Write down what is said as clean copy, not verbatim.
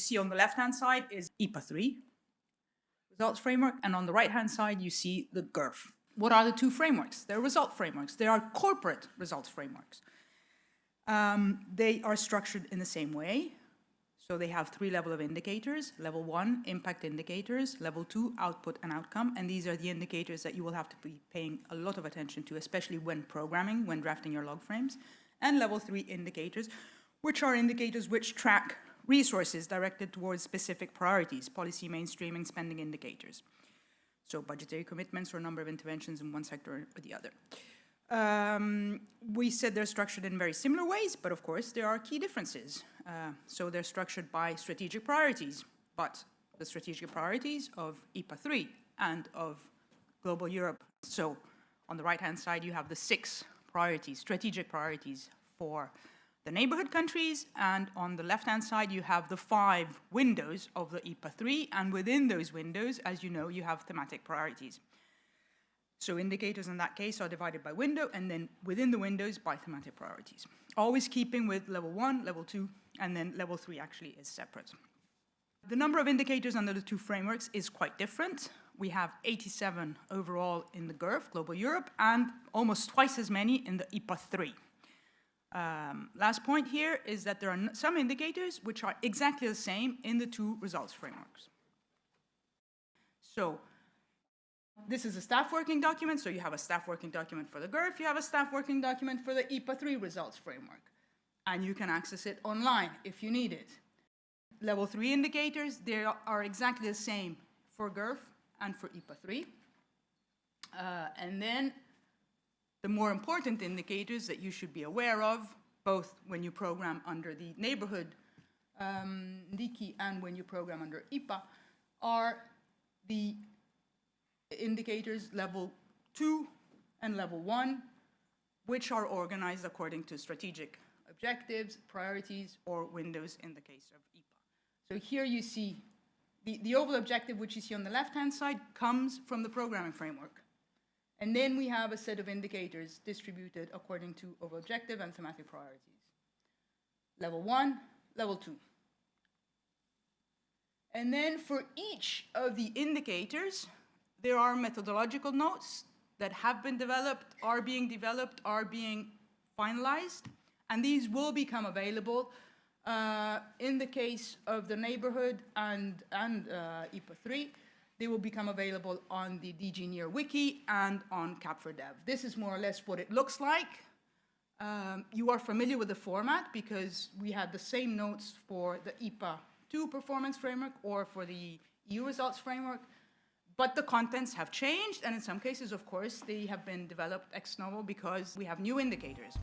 see on the left-hand side is IPA 3 results framework, and on the right-hand side you see the GIRF. What are the two frameworks? They're result frameworks. They are corporate results frameworks. They are structured in the same way. So they have 3 levels of indicators. Level 1, impact indicators. Level 2, output and outcome. And these are the indicators that you will have to be paying a lot of attention to, especially when programming, when drafting your log frames. And level 3 indicators, which are indicators which track resources directed towards specific priorities, policy mainstreaming, spending indicators. So budgetary commitments or number of interventions in one sector or the other. We said they're structured in very similar ways, but of course there are key differences. So they're structured by strategic priorities, but the strategic priorities of IPA 3 and of Global Europe. So on the right-hand side you have the 6 priorities, strategic priorities for the neighborhood countries, and on the left-hand side you have the 5 windows of the IPA 3, and within those windows, as you know, you have thematic priorities. So indicators in that case are divided by window, and then within the windows by thematic priorities. Always keeping with level 1, level 2, and then level 3 actually is separate. The number of indicators under the 2 frameworks is quite different. We have 87 overall in the GIRF, Global Europe, and almost twice as many in the IPA 3. Last point here is that there are some indicators which are exactly the same in the 2 results frameworks. So this is a staff working document, so you have a staff working document for the GIRF, you have a staff working document for the IPA 3 results framework, and you can access it online if you need it. Level 3 indicators, they are exactly the same for GIRF and for IPA 3. And then the more important indicators that you should be aware of, both when you program under the neighborhood DIKI and when you program under IPA, are the indicators level 2 and level 1, which are organized according to strategic objectives, priorities, or windows in the case of IPA. So here you see the overall objective, which you see on the left-hand side, comes from the programming framework. And then we have a set of indicators distributed according to overall objective and thematic priorities. Level 1, level 2. And then for each of the indicators, there are methodological notes that have been developed, are being finalized, and these will become available in the case of the neighborhood and IPA 3. They will become available on the DG Near Wiki and on Cap4Dev. This is more or less what it looks like. You are familiar with the format because we had the same notes for the IPA 2 performance framework or for the EU results framework. But the contents have changed, and in some cases, of course, they have been developed ex novo because we have new indicators.